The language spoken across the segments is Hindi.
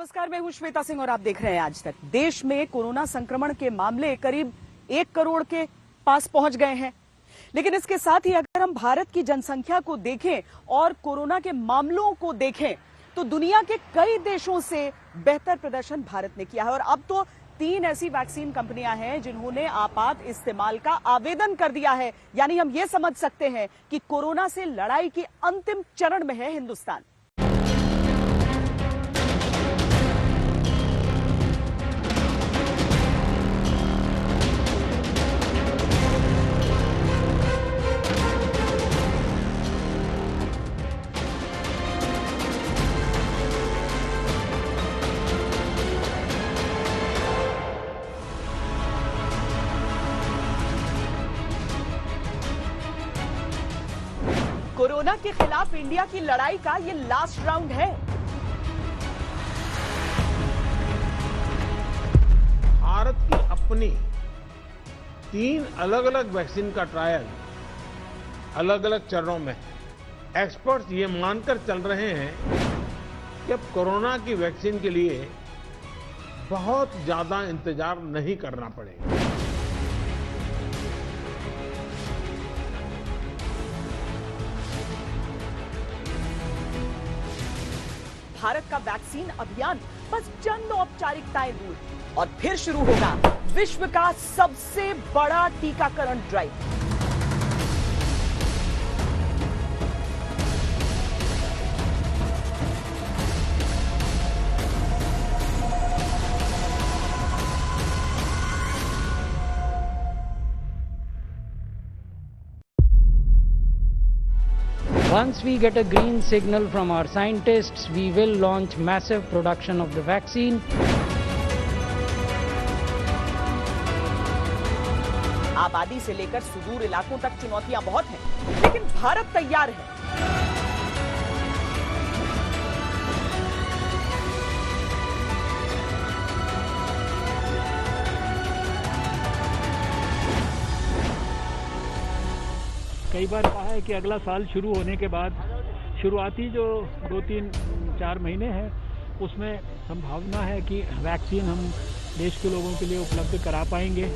नमस्कार, मैं हूं श्वेता सिंह और आप देख रहे हैं आज तक। देश में कोरोना संक्रमण के मामले करीब 1 करोड़ के पास पहुंच गए हैं, लेकिन इसके साथ ही अगर हम भारत की जनसंख्या को देखें और कोरोना के मामलों को देखें तो दुनिया के कई देशों से बेहतर प्रदर्शन भारत ने किया है। और अब तो 3 ऐसी वैक्सीन कंपनियां हैं जिन्होंने आपात इस्तेमाल का आवेदन कर दिया है। यानी हम ये समझ सकते हैं कि कोरोना से लड़ाई के अंतिम चरण में है हिंदुस्तान। कोरोना के खिलाफ इंडिया की लड़ाई का ये लास्ट राउंड है। भारत की अपनी 3 अलग अलग वैक्सीन का ट्रायल अलग अलग चरणों में है। एक्सपर्ट्स ये मानकर चल रहे हैं कि अब कोरोना की वैक्सीन के लिए बहुत ज्यादा इंतजार नहीं करना पड़ेगा। भारत का वैक्सीन अभियान बस चंद औपचारिकताएं दूर और फिर शुरू होगा विश्व का सबसे बड़ा टीकाकरण drive. Once we get a green signal from our scientists, we will launch massive production of the vaccine. आबादी से लेकर सुदूर इलाकों तक चुनौतियां बहुत हैं, लेकिन भारत तैयार है। कई बार कहा है कि अगला साल शुरू होने के बाद शुरुआती जो 2-3-4 महीने हैं उसमें संभावना है कि वैक्सीन हम देश के लोगों के लिए उपलब्ध करा पाएंगे।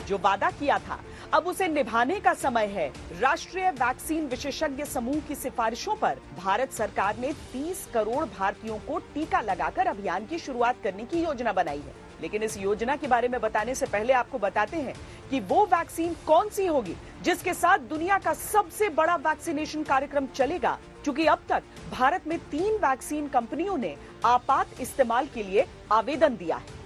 जो वादा किया था अब उसे निभाने का समय है। राष्ट्रीय वैक्सीन विशेषज्ञ समूह की सिफारिशों पर भारत सरकार ने 30 करोड़ भारतीयों को टीका लगाकर अभियान की शुरुआत करने की योजना बनाई है। लेकिन इस योजना के बारे में बताने से पहले आपको बताते हैं कि वो वैक्सीन कौन सी होगी जिसके साथ दुनिया का सबसे बड़ा वैक्सीनेशन कार्यक्रम चलेगा। क्योंकि अब तक भारत में 3 वैक्सीन कंपनियों ने आपात इस्तेमाल के लिए आवेदन दिया है।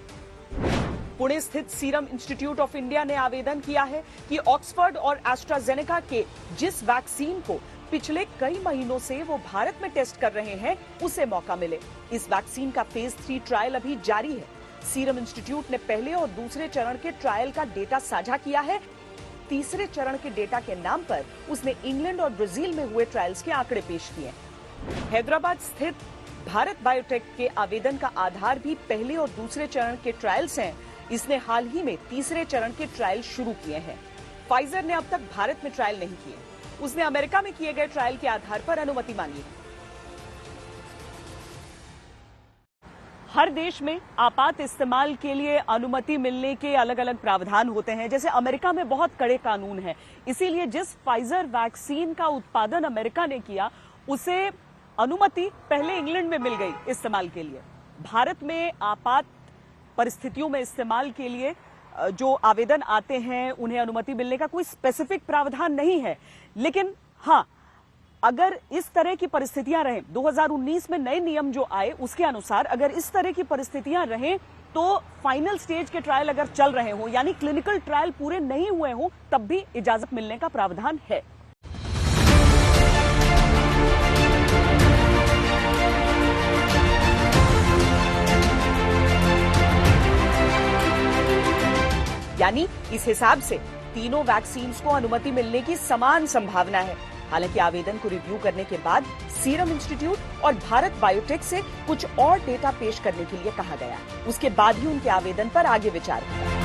पुणे स्थित सीरम इंस्टीट्यूट ऑफ इंडिया ने आवेदन किया है कि ऑक्सफोर्ड और एस्ट्राजेनेका के जिस वैक्सीन को पिछले कई महीनों से वो भारत में टेस्ट कर रहे हैं उसे मौका मिले। इस वैक्सीन का फेज 3 ट्रायल अभी जारी है। सीरम इंस्टीट्यूट ने पहले और दूसरे चरण के ट्रायल का डेटा साझा किया है। तीसरे चरण के डेटा के नाम पर उसने इंग्लैंड और ब्राजील में हुए ट्रायल्स के आंकड़े पेश किए। हैदराबाद स्थित भारत बायोटेक के आवेदन का आधार भी पहले और दूसरे चरण के ट्रायल्स हैं। इसने हाल ही में तीसरे चरण के ट्रायल शुरू किए हैं। फाइजर ने अब तक भारत में ट्रायल नहीं किए। उसने अमेरिका में किए गए ट्रायल के आधार पर अनुमति मांगी है। हर देश में आपात इस्तेमाल के लिए अनुमति मिलने के अलग अलग प्रावधान होते हैं। जैसे अमेरिका में बहुत कड़े कानून हैं, इसीलिए जिस फाइजर वैक्सीन का उत्पादन अमेरिका ने किया उसे अनुमति पहले इंग्लैंड में मिल गई इस्तेमाल के लिए। भारत में आपात परिस्थितियों में इस्तेमाल के लिए जो आवेदन आते हैं उन्हें अनुमति मिलने का कोई स्पेसिफिक प्रावधान नहीं है। लेकिन हाँ, अगर इस तरह की परिस्थितियां रहें, 2019 में नए नियम जो आए उसके अनुसार अगर इस तरह की परिस्थितियां रहें तो फाइनल स्टेज के ट्रायल अगर चल रहे हों यानी क्लिनिकल ट्रायल पूरे नहीं हुए हों तब भी इजाजत मिलने का प्रावधान है। यानी इस हिसाब से तीनों वैक्सीन्स को अनुमति मिलने की समान संभावना है। हालांकि आवेदन को रिव्यू करने के बाद सीरम इंस्टीट्यूट और भारत बायोटेक से कुछ और डेटा पेश करने के लिए कहा गया। उसके बाद ही उनके आवेदन पर आगे विचार होगा।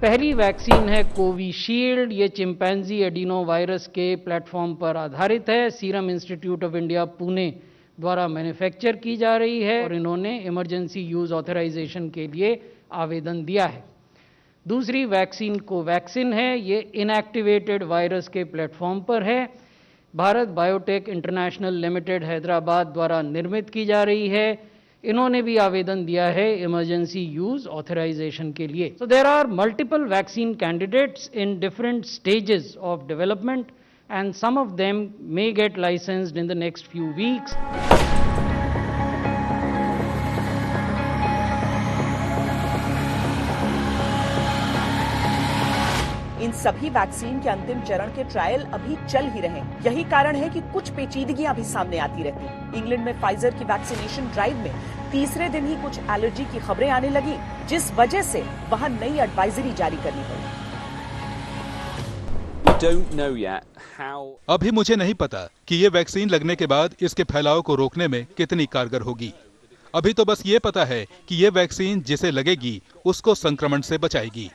पहली वैक्सीन है कोविशील्ड। ये चिंपैंजी एडिनो वायरस के प्लेटफॉर्म पर आधारित है। Serum institute of India Pune द्वारा मैन्युफैक्चर की जा रही है और इन्होंने इमरजेंसी यूज ऑथराइजेशन के लिए आवेदन दिया है। दूसरी वैक्सीन कोवैक्सिन है। ये इनएक्टिवेटेड वायरस के प्लेटफॉर्म पर है। Bharat biotech international limited Hyderabad द्वारा निर्मित की जा रही है। इन्होंने भी आवेदन दिया है इमरजेंसी यूज ऑथराइजेशन के लिए। So there are multiple vaccine candidates in different stages of development and some of them may get licensed in the next few weeks. इन सभी वैक्सीन के अंतिम चरण के ट्रायल अभी चल ही रहे हैं। यही कारण है कि कुछ पेचीदगियां भी सामने आती रहती हैं। इंग्लैंड में फाइजर की वैक्सीनेशन ड्राइव में तीसरे दिन ही कुछ एलर्जी की खबरें आने लगी, जिस वजह से वहां नई एडवाइजरी जारी करनी पड़ी। अभी मुझे नहीं पता कि ये वैक्सीन लगने के बाद इसके फैलाव को रोकने में कितनी कारगर होगी। अभी तो बस ये पता है कि ये वैक्सीन जिसे लगेगी उसको संक्रमण से बचाएगी।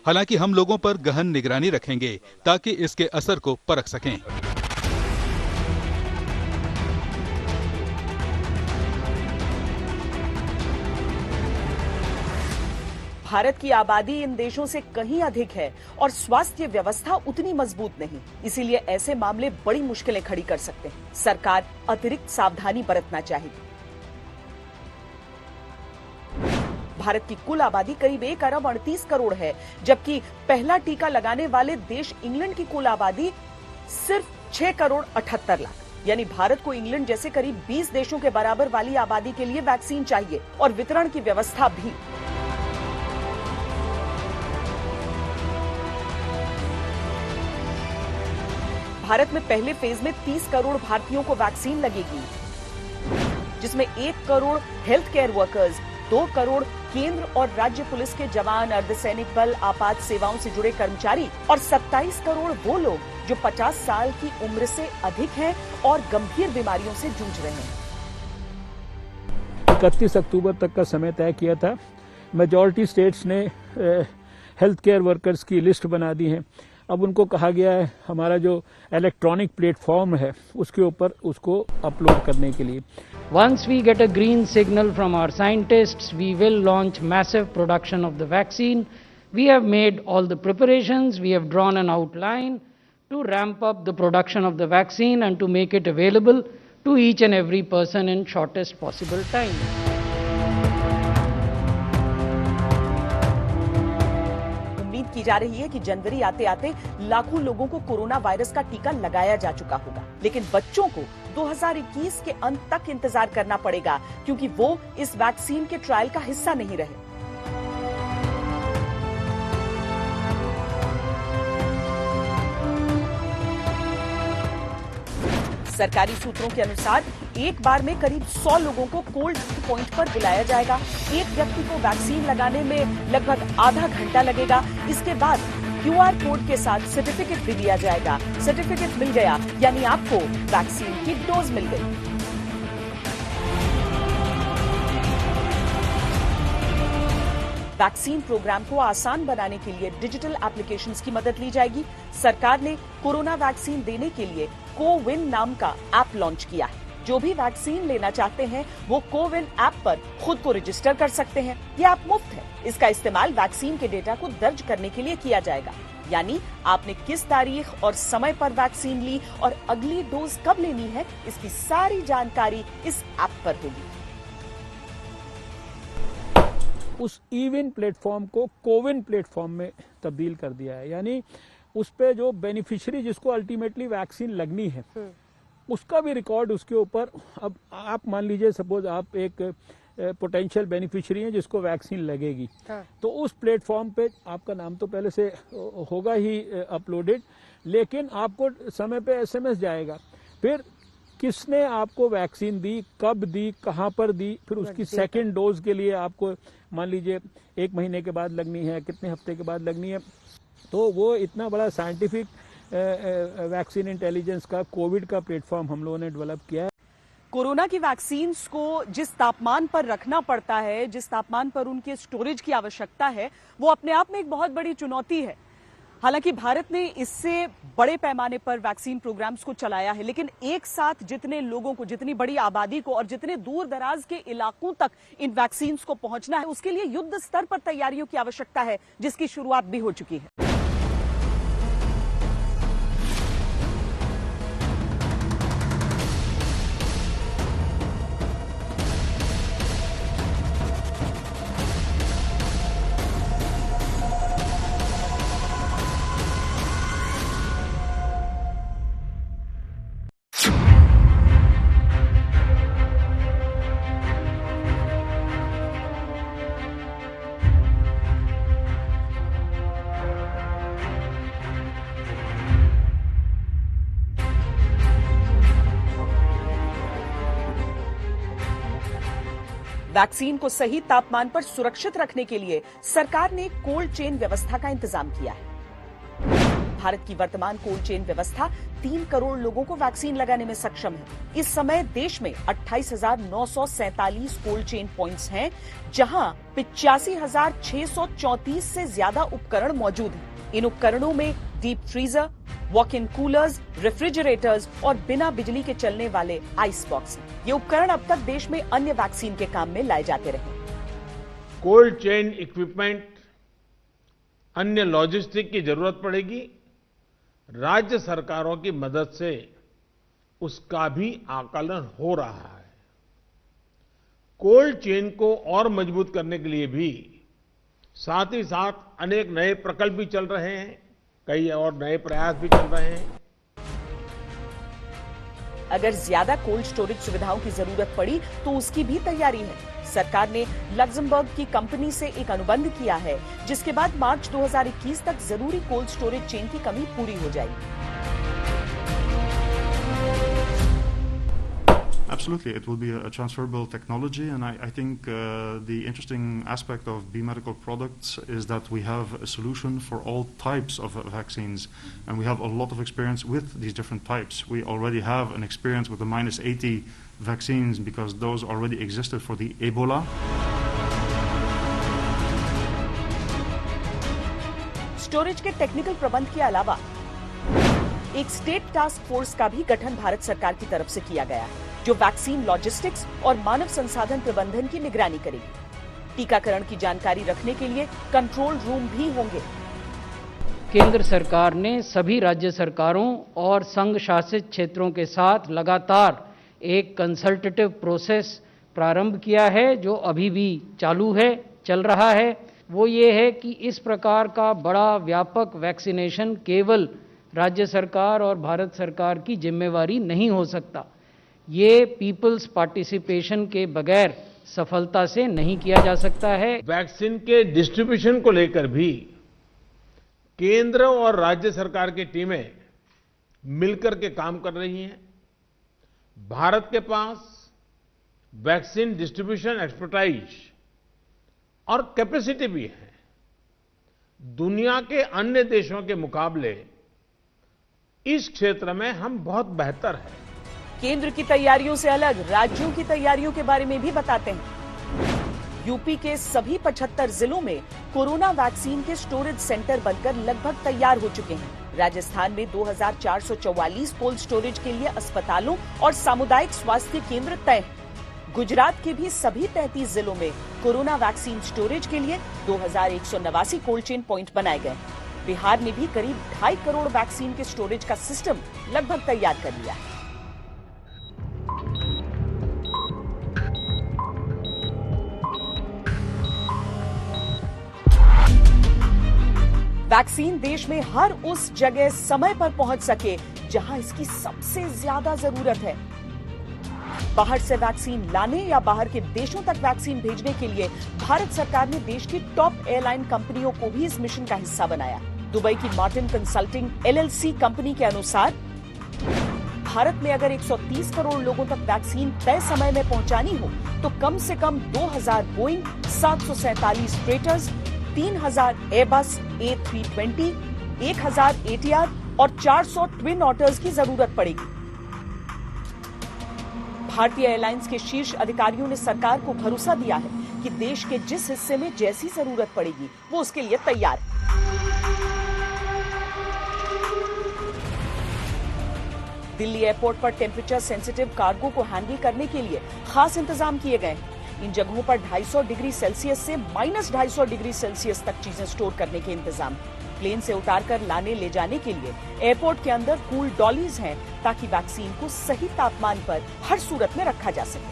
हालांकि हम लोगों पर गहन निगरानी रखेंगे ताकि इसके असर को परख सकें। भारत की आबादी इन देशों से कहीं अधिक है और स्वास्थ्य व्यवस्था उतनी मजबूत नहीं। इसीलिए ऐसे मामले बड़ी मुश्किलें खड़ी कर सकते हैं। सरकार अतिरिक्त सावधानी बरतना चाहिए। भारत की कुल आबादी करीब 1 अरब 38 करोड़ है, जबकि पहला टीका लगाने वाले देश इंग्लैंड की कुल आबादी सिर्फ 6 करोड़ 78 लाख। यानी भारत को इंग्लैंड जैसे करीब 20 देशों के बराबर वाली आबादी के लिए वैक्सीन चाहिए और वितरण की व्यवस्था भी। भारत में पहले फेज में 30 करोड़ भारतीयों को वैक्सीन लगेगी, जिसमें 1 crore health care workers, 2 crore केंद्र और राज्य पुलिस के जवान, अर्धसैनिक बल, आपात सेवाओं से जुड़े कर्मचारी और 27 करोड़ वो लोग जो 50 साल की उम्र से अधिक हैं और गंभीर बीमारियों से जूझ रहे हैं। 31 अक्टूबर तक का समय तय किया था। मेजॉरिटी स्टेट्स ने हेल्थ केयर वर्कर्स की लिस्ट बना दी है। अब उनको कहा गया है हमारा जो इलेक्ट्रॉनिक प्लेटफॉर्म है उसके ऊपर उसको अपलोड करने के लिए। Once we get a green signal from our scientists, we will launch massive production of the vaccine. We have made all the preparations. We have drawn an outline to ramp up the production of the vaccine and to make it available to each and every person in shortest possible time. उम्मीद की जा रही है कि जनवरी आते आते लाखों लोगों को कोरोना वायरस का टीका लगाया जा चुका होगा, लेकिन बच्चों को 2021 के अंत तक इंतजार करना पड़ेगा क्योंकि वो इस वैक्सीन के ट्रायल का हिस्सा नहीं रहे। सरकारी सूत्रों के अनुसार एक बार में करीब 100 लोगों को कोल्ड पॉइंट पर बुलाया जाएगा। एक व्यक्ति को वैक्सीन लगाने में लगभग आधा घंटा लगेगा। इसके बाद QR कोड के साथ सर्टिफिकेट भी दिया जाएगा। सर्टिफिकेट मिल गया यानी आपको वैक्सीन की डोज मिल गई। वैक्सीन प्रोग्राम को आसान बनाने के लिए डिजिटल एप्लीकेशंस की मदद ली जाएगी। सरकार ने कोरोना वैक्सीन देने के लिए कोविन नाम का ऐप लॉन्च किया है। जो भी वैक्सीन लेना चाहते हैं वो कोविन ऐप पर खुद को रजिस्टर कर सकते हैं। ये ऐप मुफ्त है। इसका इस्तेमाल वैक्सीन के डेटा को दर्ज करने के लिए किया जाएगा, यानी आपने किस तारीख और समय पर वैक्सीन ली और अगली डोज कब लेनी है, इसकी सारी जानकारी इस ऐप पर होगी। उस इविन प्लेटफॉर्म को कोविन प्लेटफॉर्म में तब्दील कर दिया है, यानी उस पे जो बेनिफिशियरी जिसको अल्टीमेटली वैक्सीन लगनी है उसका भी रिकॉर्ड उसके ऊपर। अब आप मान लीजिए सपोज आप एक पोटेंशियल बेनिफिशियरी हैं जिसको वैक्सीन लगेगी, तो उस प्लेटफॉर्म पे आपका नाम तो पहले से होगा ही अपलोडेड, लेकिन आपको समय पे SMS जाएगा, फिर किसने आपको वैक्सीन दी, कब दी, कहाँ पर दी, फिर उसकी सेकेंड डोज के लिए आपको मान लीजिए 1 महीने के बाद लगनी है, कितने हफ्ते के बाद लगनी है। तो वो इतना बड़ा साइंटिफिक वैक्सीन इंटेलिजेंस का कोविड का प्लेटफॉर्म हम लोगों ने डेवलप किया है। कोरोना की वैक्सीन्स को जिस तापमान पर रखना पड़ता है, जिस तापमान पर उनके स्टोरेज की आवश्यकता है, वो अपने आप में एक बहुत बड़ी चुनौती है। हालांकि भारत ने इससे बड़े पैमाने पर वैक्सीन प्रोग्राम्स को चलाया है, लेकिन एक साथ जितने लोगों को, जितनी बड़ी आबादी को और जितने दूर दराज के इलाकों तक इन वैक्सीन्स को पहुंचना है, उसके लिए युद्ध स्तर पर तैयारियों की आवश्यकता है, जिसकी शुरुआत भी हो चुकी है। वैक्सीन को सही तापमान पर सुरक्षित रखने के लिए सरकार ने कोल्ड चेन व्यवस्था का इंतजाम किया है। भारत की वर्तमान कोल्ड चेन व्यवस्था 3 करोड़ लोगों को वैक्सीन लगाने में सक्षम है। इस समय देश में 28,947 कोल्ड चेन पॉइंट्स हैं, जहां 85,634 से ज्यादा उपकरण मौजूद हैं। इन उपकरणों में deep freezer, walk in coolers, refrigerators और बिना बिजली के चलने वाले आइस बॉक्स हैं। ये उपकरण अब तक देश में अन्य वैक्सीन के काम में लाए जाते रहे। कोल्ड चेन इक्विपमेंट, अन्य लॉजिस्टिक की जरूरत पड़ेगी। राज्य सरकारों की मदद से उसका भी आकलन हो रहा है। कोल्ड चेन को और मजबूत करने के लिए भी साथ ही साथ अनेक नए प्रकल्प भी चल रहे हैं, कई और नए प्रयास भी चल रहे हैं। अगर ज्यादा कोल्ड स्टोरेज सुविधाओं की जरूरत पड़ी तो उसकी भी तैयारी है। सरकार ने लग्जमबर्ग की कंपनी से एक अनुबंध किया है, जिसके बाद मार्च 2021 तक जरूरी कोल्ड स्टोरेज चेन की कमी पूरी हो जाएगी। Absolutely, it will be a transferable technology, and I think the interesting aspect of B Medical products is that we have a solution for all types of vaccines, and we have a lot of experience with these different types. We already have an experience with the -80 vaccines because those already existed for the Ebola. Storage के टेक्निकल प्रबंध के अलावा एक स्टेट टास्क फोर्स का भी गठन भारत सरकार की तरफ से किया गया है, जो वैक्सीन लॉजिस्टिक्स और मानव संसाधन प्रबंधन की निगरानी करेगी। टीकाकरण की जानकारी रखने के लिए कंट्रोल रूम भी होंगे। केंद्र सरकार ने सभी राज्य सरकारों और संघ शासित क्षेत्रों के साथ लगातार एक कंसल्टेटिव प्रोसेस प्रारंभ किया है, जो अभी भी चालू है, चल रहा है। वो ये है कि इस प्रकार का बड़ा व्यापक वैक्सीनेशन केवल राज्य सरकार और भारत सरकार की जिम्मेवारी नहीं हो सकता। ये पीपल्स पार्टिसिपेशन के बगैर सफलता से नहीं किया जा सकता है। वैक्सीन के डिस्ट्रीब्यूशन को लेकर भी केंद्र और राज्य सरकार की टीमें मिलकर के काम कर रही हैं। भारत के पास वैक्सीन डिस्ट्रीब्यूशन एक्सपर्टाइज और कैपेसिटी भी है। दुनिया के अन्य देशों के मुकाबले इस क्षेत्र में हम बहुत बेहतर हैं। केंद्र की तैयारियों से अलग राज्यों की तैयारियों के बारे में भी बताते हैं। यूपी के सभी 75 जिलों में कोरोना वैक्सीन के स्टोरेज सेंटर बनकर लगभग तैयार हो चुके हैं। राजस्थान में 2444 कोल्ड स्टोरेज के लिए अस्पतालों और सामुदायिक स्वास्थ्य केंद्र तय हैं। गुजरात के भी सभी 33 जिलों में कोरोना वैक्सीन स्टोरेज के लिए 2189 कोल्ड चेन पॉइंट बनाए गए। बिहार ने भी करीब 2.5 करोड़ वैक्सीन के स्टोरेज का सिस्टम लगभग तैयार कर लिया है। वैक्सीन देश में हर उस जगह समय पर पहुंच सके जहां इसकी सबसे ज्यादा जरूरत है। बाहर से वैक्सीन लाने या बाहर के देशों तक वैक्सीन भेजने के लिए भारत सरकार ने देश की टॉप एयरलाइन कंपनियों को भी इस मिशन का हिस्सा बनाया। दुबई की मार्टिन कंसल्टिंग LLC कंपनी के अनुसार भारत में अगर 130 करोड़ लोगों तक वैक्सीन तय समय में पहुंचानी हो तो कम से कम 2000 बोइंग, 747 फ्रेटर्स, 3000 एयरबस A320, 1000 ATR और 400 ट्विन ऑटर्स की जरूरत पड़ेगी। भारतीय एयरलाइंस के शीर्ष अधिकारियों ने सरकार को भरोसा दिया है कि देश के जिस हिस्से में जैसी जरूरत पड़ेगी वो उसके लिए तैयार है। दिल्ली एयरपोर्ट पर टेम्परेचर सेंसिटिव कार्गो को हैंडल करने के लिए खास इंतजाम किए गए हैं। इन जगहों पर 250 डिग्री सेल्सियस से -250 डिग्री सेल्सियस तक चीजें स्टोर करने के इंतजाम। प्लेन से उतारकर लाने ले जाने के लिए एयरपोर्ट के अंदर कूल डॉलीज हैं ताकि वैक्सीन को सही तापमान पर हर सूरत में रखा जा सके।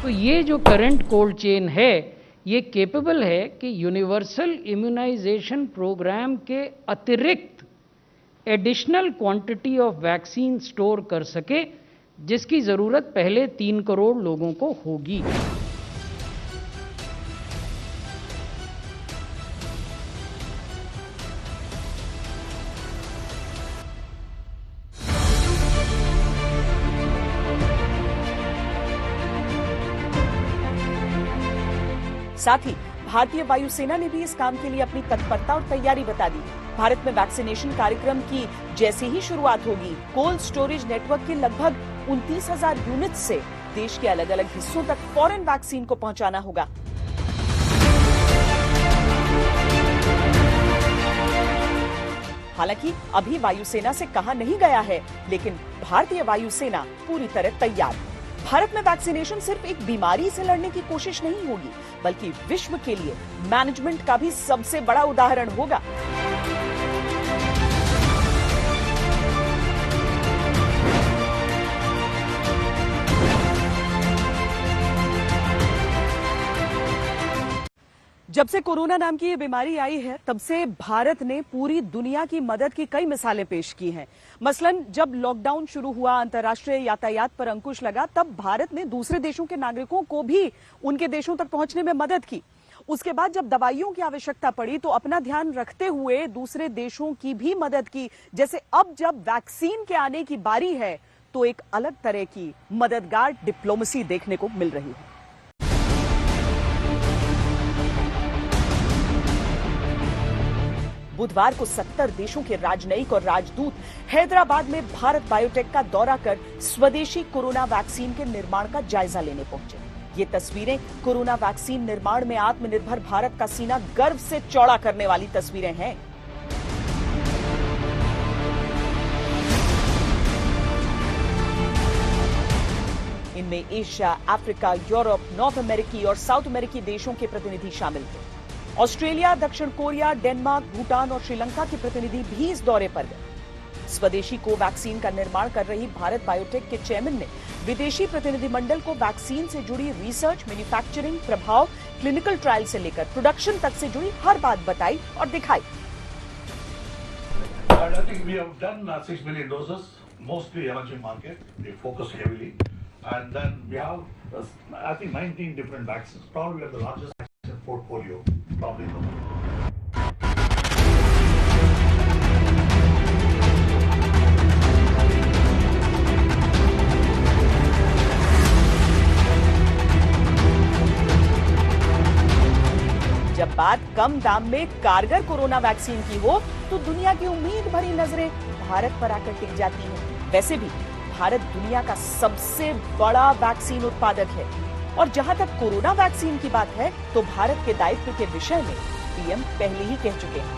तो ये जो करंट कोल्ड चेन है ये केपेबल है कि यूनिवर्सल इम्यूनाइजेशन प्रोग्राम के अतिरिक्त additional quantity of vaccine store कर सके, जिसकी जरूरत पहले 3 करोड़ लोगों को होगी। साथ ही भारतीय वायुसेना ने भी इस काम के लिए अपनी तत्परता और तैयारी बता दी। भारत में वैक्सीनेशन कार्यक्रम की जैसे ही शुरुआत होगी, कोल्ड स्टोरेज नेटवर्क के लगभग 29,000 यूनिट से देश के अलग अलग हिस्सों तक फॉरेन वैक्सीन को पहुंचाना होगा। हालांकि अभी वायुसेना से कहा नहीं गया है, लेकिन भारतीय वायुसेना पूरी तरह तैयार है। भारत में वैक्सीनेशन सिर्फ एक बीमारी से लड़ने की कोशिश नहीं होगी, बल्कि विश्व के लिए मैनेजमेंट का भी सबसे बड़ा उदाहरण होगा। जब से कोरोना नाम की ये बीमारी आई है, तब से भारत ने पूरी दुनिया की मदद की कई मिसालें पेश की हैं। मसलन जब लॉकडाउन शुरू हुआ, अंतर्राष्ट्रीय यातायात पर अंकुश लगा, तब भारत ने दूसरे देशों के नागरिकों को भी उनके देशों तक पहुंचने में मदद की। उसके बाद जब दवाइयों की आवश्यकता पड़ी तो अपना ध्यान रखते हुए दूसरे देशों की भी मदद की। जैसे अब जब वैक्सीन के आने की बारी है तो एक अलग तरह की मददगार डिप्लोमेसी देखने को मिल रही है। बुधवार को 70 देशों के राजनयिक और राजदूत हैदराबाद में भारत बायोटेक का दौरा कर स्वदेशी कोरोना वैक्सीन के निर्माण का जायजा लेने पहुंचे। ये तस्वीरें कोरोना वैक्सीन निर्माण में आत्मनिर्भर भारत का सीना गर्व से चौड़ा करने वाली तस्वीरें हैं। इनमें एशिया, अफ्रीका, यूरोप, नॉर्थ अमेरिकी और साउथ अमेरिकी देशों के प्रतिनिधि शामिल थे। ऑस्ट्रेलिया, दक्षिण कोरिया, डेनमार्क, भूटान और श्रीलंका के प्रतिनिधि भी इस दौरे पर गए। स्वदेशी कोवैक्सीन का निर्माण कर रही भारत बायोटेक के चेयरमैन ने विदेशी प्रतिनिधिमंडल को वैक्सीन से जुड़ी रिसर्च, मैन्युफैक्चरिंग, प्रभाव, क्लिनिकल ट्रायल से लेकर प्रोडक्शन तक से जुड़ी हर बात बताई और दिखाई। I think we have done 6 million doses, mostly emerging market. We focus heavily, and then we have, I think, 19 different vaccines. Probably we have the largest vaccine portfolio, probably in the world. जब बात कम दाम में कारगर कोरोना वैक्सीन की हो तो दुनिया की उम्मीद भरी नजरें भारत पर आकर टिक जाती हैं। वैसे भी भारत दुनिया का सबसे बड़ा वैक्सीन उत्पादक है और जहां तक कोरोना वैक्सीन की बात है तो भारत के दायित्व के विषय में पीएम पहले ही कह चुके हैं।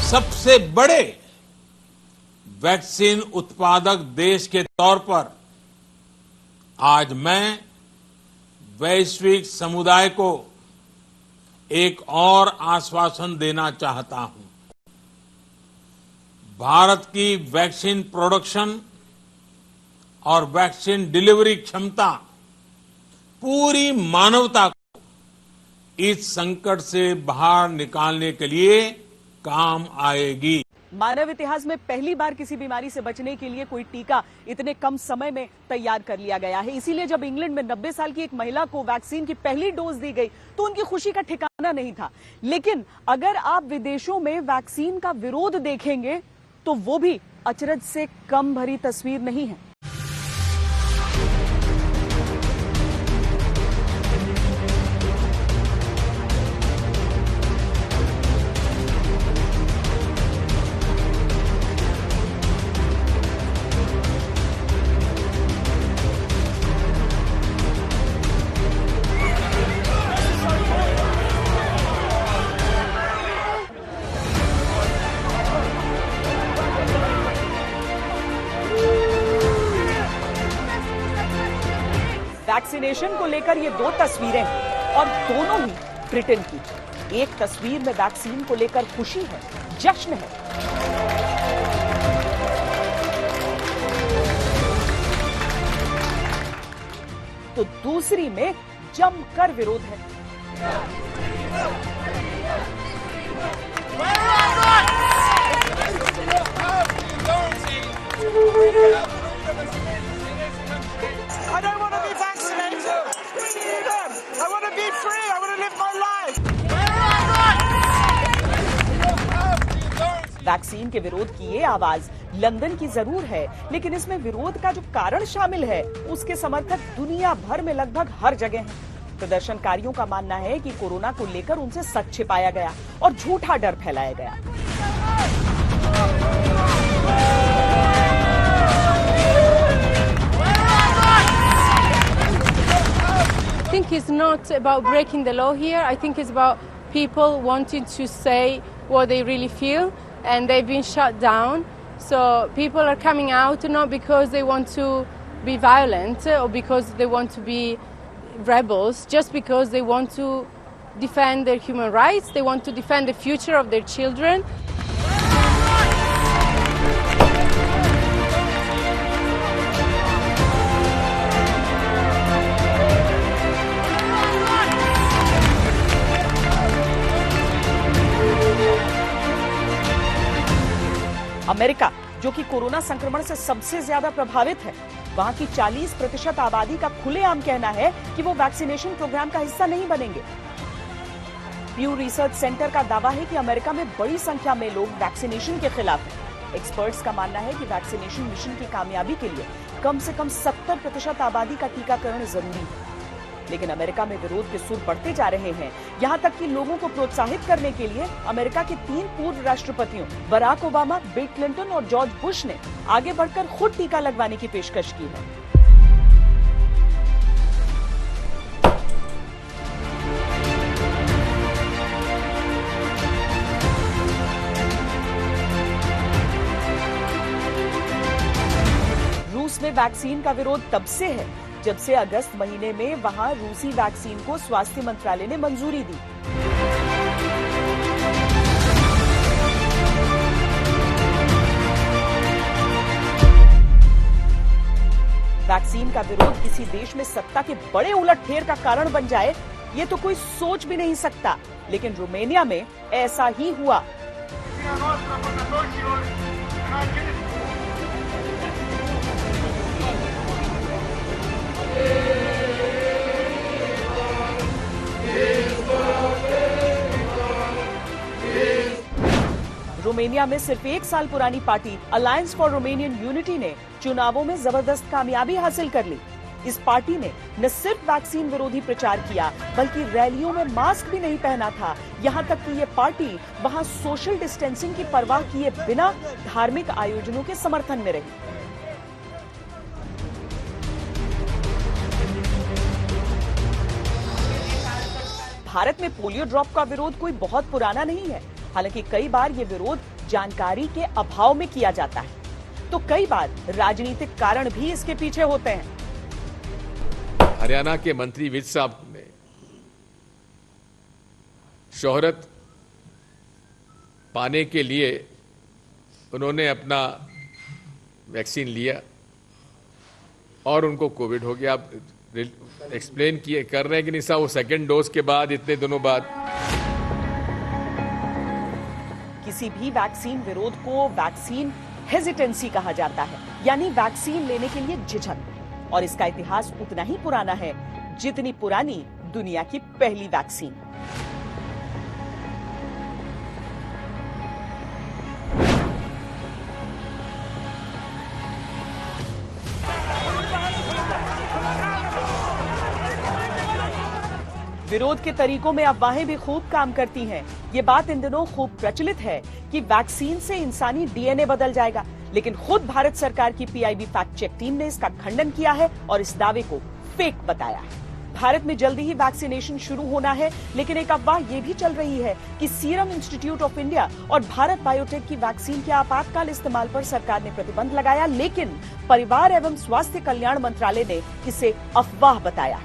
सबसे बड़े वैक्सीन उत्पादक देश के तौर पर आज मैं वैश्विक समुदाय को एक और आश्वासन देना चाहता हूं। भारत की वैक्सीन प्रोडक्शन और वैक्सीन डिलीवरी क्षमता पूरी मानवता को इस संकट से बाहर निकालने के लिए काम आएगी। मानव इतिहास में पहली बार किसी बीमारी से बचने के लिए कोई टीका इतने कम समय में तैयार कर लिया गया है। इसीलिए जब इंग्लैंड में 90 साल की एक महिला को वैक्सीन की पहली डोज दी गई तो उनकी खुशी का ठिकाना नहीं था। लेकिन अगर आप विदेशों में वैक्सीन का विरोध देखेंगे तो वो भी अचरज से कम भरी तस्वीर नहीं है। वैक्सीनेशन को लेकर ये दो तस्वीरें हैं और दोनों ही ब्रिटेन की। एक तस्वीर में वैक्सीन को लेकर खुशी है, जश्न है, तो दूसरी में जमकर विरोध है। I don't want to be vaccinated. I want to be free. I want to live my life. Vaccine के विरोध की ये आवाज लंदन की जरूर है, लेकिन इसमें विरोध का जो कारण शामिल है उसके समर्थक दुनिया भर में लगभग हर जगह हैं। प्रदर्शनकारियों का मानना है कि कोरोना को लेकर उनसे सच छिपाया गया और झूठा डर फैलाया गया। I think it's not about breaking the law here. I think it's about people wanting to say what they really feel, and they've been shut down. So people are coming out not because they want to be violent or because they want to be rebels, just because they want to defend their human rights, they want to defend the future of their children. America, जो कि कोरोना संक्रमण से सबसे ज्यादा प्रभावित है, वहां की 40% आबादी का खुलेआम कहना है कि वो वैक्सीनेशन प्रोग्राम का हिस्सा नहीं बनेंगे। प्यू रिसर्च सेंटर का दावा है कि अमेरिका में बड़ी संख्या में लोग वैक्सीनेशन के खिलाफ हैं। एक्सपर्ट्स का मानना है कि वैक्सीनेशन मिशन की कामयाबी के लिए कम से कम 70% आबादी का टीकाकरण जरूरी है। लेकिन अमेरिका में विरोध के सुर बढ़ते जा रहे हैं। यहां तक कि लोगों को प्रोत्साहित करने के लिए अमेरिका के 3 पूर्व राष्ट्रपतियों बराक ओबामा, बिल क्लिंटन और जॉर्ज बुश ने आगे बढ़कर खुद टीका लगवाने की पेशकश की है। रूस में वैक्सीन का विरोध तब से है जब से अगस्त महीने में वहां रूसी वैक्सीन को स्वास्थ्य मंत्रालय ने मंजूरी दी। वैक्सीन का विरोध किसी देश में सत्ता के बड़े उलटफेर का कारण बन जाए, ये तो कोई सोच भी नहीं सकता, लेकिन रोमानिया में ऐसा ही हुआ। रोमानिया में सिर्फ 1 साल पुरानी party alliance for Romanian unity ने चुनावों में जबरदस्त कामयाबी हासिल कर ली। इस पार्टी ने न सिर्फ वैक्सीन विरोधी प्रचार किया, बल्कि रैलियों में मास्क भी नहीं पहना था। यहां तक कि ये पार्टी वहां सोशल डिस्टेंसिंग की परवाह किए बिना धार्मिक आयोजनों के समर्थन में रही। भारत में पोलियो ड्रॉप का विरोध कोई बहुत पुराना नहीं है। हालांकि कई बार ये विरोध जानकारी के अभाव में किया जाता है, तो कई बार राजनीतिक कारण भी इसके पीछे होते हैं। हरियाणा के मंत्री विज साहब ने शोहरत पाने के लिए उन्होंने अपना वैक्सीन लिया और उनको कोविड हो गया। आप एक्सप्लेन कर रहे हैं कि नहीं साहब, वो सेकेंड डोज के बाद इतने दिनों बाद। किसी भी वैक्सीन विरोध को वैक्सीन हेजिटेंसी कहा जाता है, यानी वैक्सीन लेने के लिए झिझक, और इसका इतिहास उतना ही पुराना है जितनी पुरानी दुनिया की पहली वैक्सीन। विरोध के तरीकों में अफवाहें भी खूब काम करती हैं। ये बात इन दिनों खूब प्रचलित है कि वैक्सीन से इंसानी डीएनए बदल जाएगा, लेकिन खुद भारत सरकार की पीआईबी फैक्ट चेक टीम ने इसका खंडन किया है और इस दावे को फेक बताया है। भारत में जल्दी ही वैक्सीनेशन शुरू होना है, लेकिन एक अफवाह ये भी चल रही है कि सीरम इंस्टीट्यूट ऑफ इंडिया और भारत बायोटेक की वैक्सीन के आपातकाल इस्तेमाल पर सरकार ने प्रतिबंध लगाया, लेकिन परिवार एवं स्वास्थ्य कल्याण मंत्रालय ने इसे अफवाह बताया।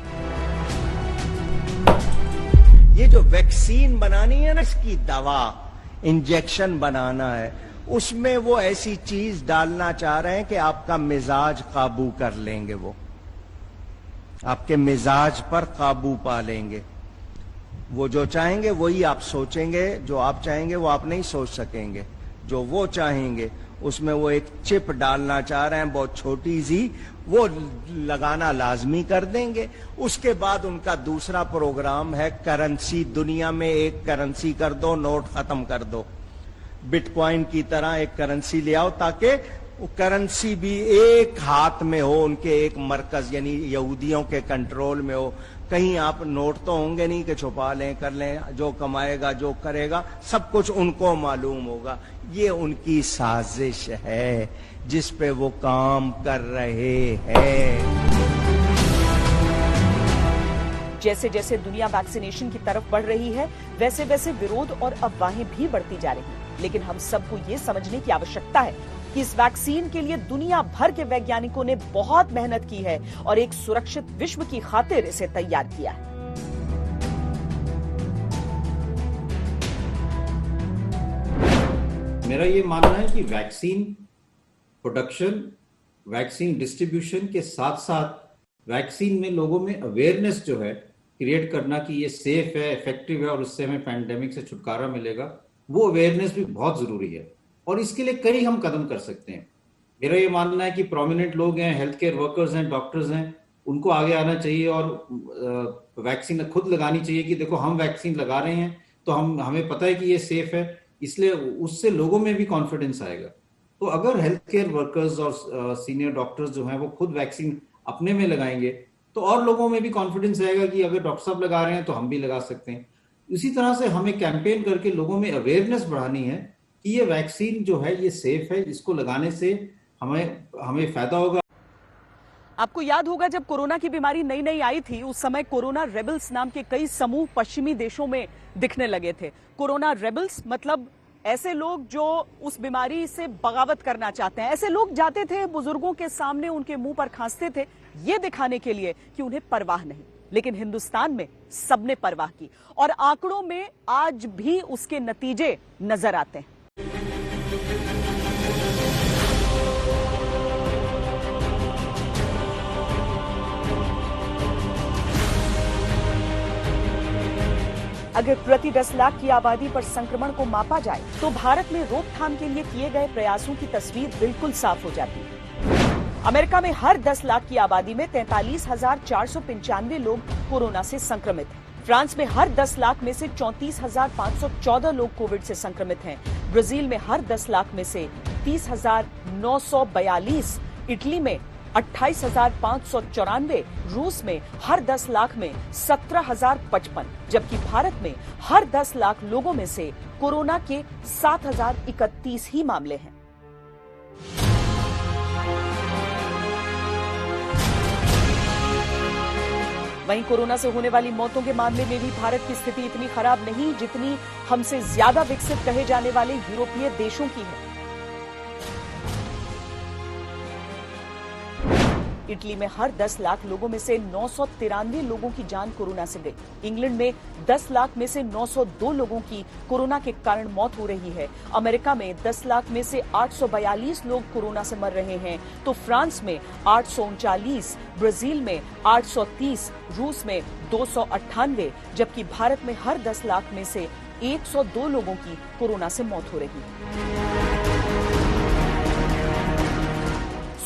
ये जो वैक्सीन बनानी है ना, इसकी दवा इंजेक्शन बनाना है, उसमें वो ऐसी चीज डालना चाह रहे हैं कि आपका मिजाज काबू कर लेंगे, वो आपके मिजाज पर काबू पा लेंगे। वो जो चाहेंगे वही आप सोचेंगे, जो आप चाहेंगे वो आप नहीं सोच सकेंगे। जो वो चाहेंगे उसमें वो एक चिप डालना चाह रहे हैं, बहुत छोटी सी, वो लगाना लाजमी कर देंगे। उसके बाद उनका दूसरा प्रोग्राम है करेंसी, दुनिया में एक करेंसी कर दो, नोट खत्म कर दो। बिटकॉइन की तरह एक करेंसी ले आओ ताकि वो करेंसी भी एक हाथ में हो, उनके एक मरकज यानी यहूदियों के कंट्रोल में हो। कहीं आप नोट तो होंगे नहीं कि छुपा लें, कर लें, जो कमाएगा जो करेगा सब कुछ उनको मालूम होगा। ये उनकी साजिश है जिस पे वो काम कर रहे हैं। जैसे जैसे दुनिया वैक्सीनेशन की तरफ बढ़ रही है, वैसे वैसे विरोध और अफवाहें भी बढ़ती जा रही हैं। लेकिन हम सबको ये समझने की आवश्यकता है कि इस वैक्सीन के लिए दुनिया भर के वैज्ञानिकों ने बहुत मेहनत की है और एक सुरक्षित विश्व की खातिर इसे तैयार किया है। मेरा ये मानना है कि वैक्सीन प्रोडक्शन, वैक्सीन डिस्ट्रीब्यूशन के साथ साथ वैक्सीन में लोगों में अवेयरनेस जो है क्रिएट करना कि ये सेफ है, इफेक्टिव है और उससे हमें पैंडेमिक से छुटकारा मिलेगा, वो अवेयरनेस भी बहुत जरूरी है। और इसके लिए कई हम कदम कर सकते हैं। मेरा ये मानना है कि प्रोमिनेंट लोग हैं, हेल्थ केयर वर्कर्स हैं, डॉक्टर्स हैं, उनको आगे आना चाहिए और वैक्सीन खुद लगानी चाहिए कि देखो हम वैक्सीन लगा रहे हैं तो हमें पता है कि ये सेफ है, इसलिए उससे लोगों में भी कॉन्फिडेंस आएगा। तो अगर हेल्थ केयर वर्कर्स और सीनियर डॉक्टर्स जो हैं वो खुद वैक्सीन अपने में लगाएंगे तो और लोगों में भी कॉन्फिडेंस आएगा कि अगर डॉक्टर साहब लगा रहे हैं तो हम भी लगा सकते हैं। इसी तरह से हमें कैंपेन करके लोगों में अवेयरनेस बढ़ानी है कि ये वैक्सीन जो है ये सेफ है, इसको लगाने से हमें फायदा होगा। आपको याद होगा जब कोरोना की बीमारी नई नई आई थी, उस समय कोरोना रेबल्स नाम के कई समूह पश्चिमी देशों में दिखने लगे थे। कोरोना रेबल्स मतलब ऐसे लोग जो उस बीमारी से बगावत करना चाहते हैं। ऐसे लोग जाते थे बुजुर्गों के सामने, उनके मुंह पर खांसते थे, ये दिखाने के लिए कि उन्हें परवाह नहीं। लेकिन हिंदुस्तान में सबने परवाह की और आंकड़ों में आज भी उसके नतीजे नजर आते हैं। अगर प्रति 10 लाख की आबादी पर संक्रमण को मापा जाए तो भारत में रोकथाम के लिए किए गए प्रयासों की तस्वीर बिल्कुल साफ हो जाती है। अमेरिका में हर 10 लाख की आबादी में 43,495 लोग कोरोना से संक्रमित हैं। फ्रांस में हर 10 लाख में से 34,514 लोग कोविड से संक्रमित हैं। ब्राजील में हर 10 लाख में से 30,942, इटली में 28,594, रूस में हर 10 लाख में 17,055, जबकि भारत में हर 10 लाख लोगों में से कोरोना के 7,031 ही मामले हैं। वहीं कोरोना से होने वाली मौतों के मामले में भी भारत की स्थिति इतनी खराब नहीं जितनी हमसे ज्यादा विकसित कहे जाने वाले यूरोपीय देशों की है। इटली में हर 10 लाख लोगों में से 993 लोगों की जान कोरोना से गई। इंग्लैंड में 10 लाख में से 902 लोगों की कोरोना के कारण मौत हो रही है। अमेरिका में 10 लाख में से 842 लोग कोरोना से मर रहे हैं, तो फ्रांस में 839, ब्राजील में 830, रूस में 298, जबकि भारत में हर 10 लाख में से 102 लोगों की कोरोना से मौत हो रही है।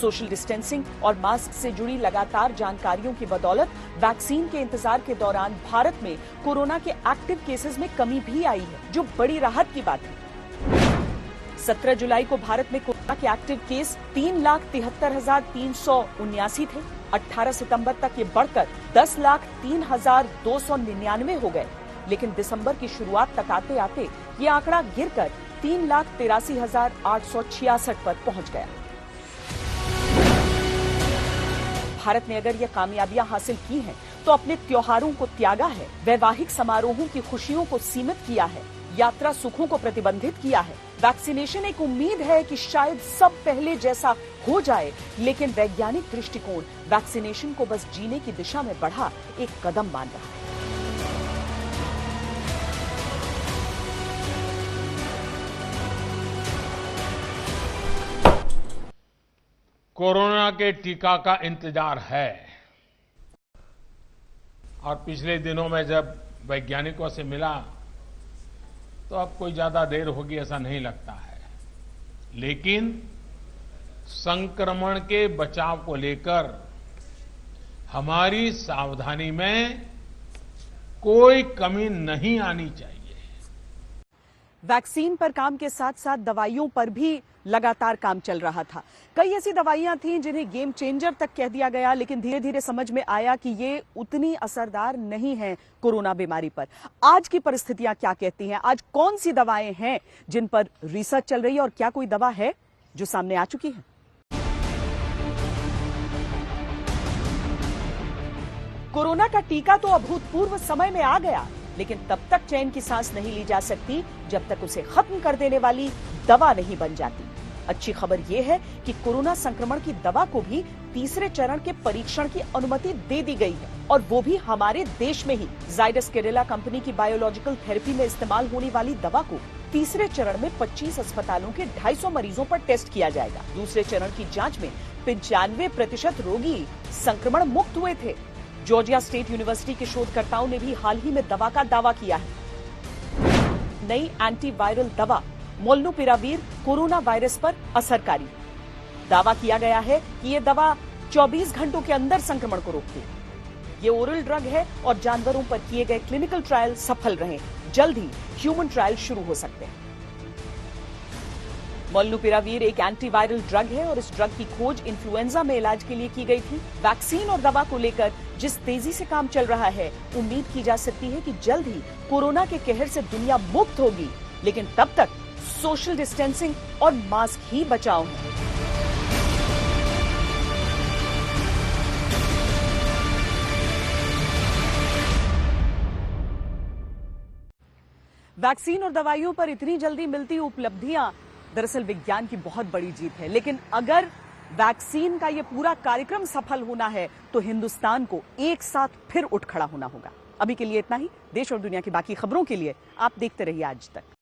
सोशल डिस्टेंसिंग और मास्क से जुड़ी लगातार जानकारियों की बदौलत वैक्सीन के इंतजार के दौरान भारत में कोरोना के एक्टिव केसेस में कमी भी आई है, जो बड़ी राहत की बात है। 17 जुलाई को भारत में कोरोना के एक्टिव केस 3,73,379 थे। 18 सितंबर तक ये बढ़कर 10,03,299 हो गए, लेकिन दिसंबर की शुरुआत तक आते आते ये आंकड़ा गिरकर 3,83,866 पर पहुंच गया। भारत ने अगर ये कामयाबियां हासिल की हैं, तो अपने त्योहारों को त्यागा है, वैवाहिक समारोहों की खुशियों को सीमित किया है, यात्रा सुखों को प्रतिबंधित किया है। वैक्सीनेशन एक उम्मीद है कि शायद सब पहले जैसा हो जाए, लेकिन वैज्ञानिक दृष्टिकोण वैक्सीनेशन को बस जीने की दिशा में बढ़ा एक कदम मान रहा है। कोरोना के टीका का इंतजार है और पिछले दिनों में जब वैज्ञानिकों से मिला तो अब कोई ज्यादा देर होगी ऐसा नहीं लगता है, लेकिन संक्रमण के बचाव को लेकर हमारी सावधानी में कोई कमी नहीं आनी चाहिए। वैक्सीन पर काम के साथ साथ दवाइयों पर भी लगातार काम चल रहा था। कई ऐसी दवाइयां थीं जिन्हें गेम चेंजर तक कह दिया गया, लेकिन धीरे धीरे समझ में आया कि ये उतनी असरदार नहीं है कोरोना बीमारी पर। आज की परिस्थितियां क्या कहती हैं? आज कौन सी दवाएं हैं जिन पर रिसर्च चल रही है और क्या कोई दवा है जो सामने आ चुकी है? कोरोना का टीका तो अभूतपूर्व समय में आ गया, लेकिन तब तक चैन की सांस नहीं ली जा सकती जब तक उसे खत्म कर देने वाली दवा नहीं बन जाती। अच्छी खबर यह है कि कोरोना संक्रमण की दवा को भी तीसरे चरण के परीक्षण की अनुमति दे दी गई है, और वो भी हमारे देश में ही। जाइडस कैडिला कंपनी की बायोलॉजिकल थेरेपी में इस्तेमाल होने वाली दवा को तीसरे चरण में 25 अस्पतालों के 250 मरीजों पर टेस्ट किया जाएगा। दूसरे चरण की जांच में 95% रोगी संक्रमण मुक्त हुए थे। जॉर्जिया स्टेट यूनिवर्सिटी के शोधकर्ताओं ने भी हाल ही में दवा का दावा किया है। नई एंटीवायरल दवा मोलनुपिरावीर कोरोना वायरस पर असरकारी। दावा किया गया है कि यह दवा 24 घंटों के अंदर संक्रमण को रोकती है। ये ओरल ड्रग है और जानवरों पर किए गए क्लिनिकल ट्रायल सफल रहे। जल्द ही ह्यूमन ट्रायल शुरू हो सकते हैं। मोलनुपिरावीर एक एंटीवायरल ड्रग है और इस ड्रग की खोज इन्फ्लुएंजा में इलाज के लिए की गई थी। वैक्सीन और दवा को लेकर जिस तेजी से काम चल रहा है, उम्मीद की जा सकती है कि जल्द ही कोरोना के कहर से दुनिया मुक्त होगी, लेकिन तब तक सोशल डिस्टेंसिंग और मास्क ही बचाओ है। वैक्सीन और दवाइयों पर इतनी जल्दी मिलती उपलब्धियां दरअसल विज्ञान की बहुत बड़ी जीत है, लेकिन अगर वैक्सीन का ये पूरा कार्यक्रम सफल होना है तो हिंदुस्तान को एक साथ फिर उठ खड़ा होना होगा। अभी के लिए इतना ही। देश और दुनिया की बाकी खबरों के लिए आप देखते रहिए आज तक।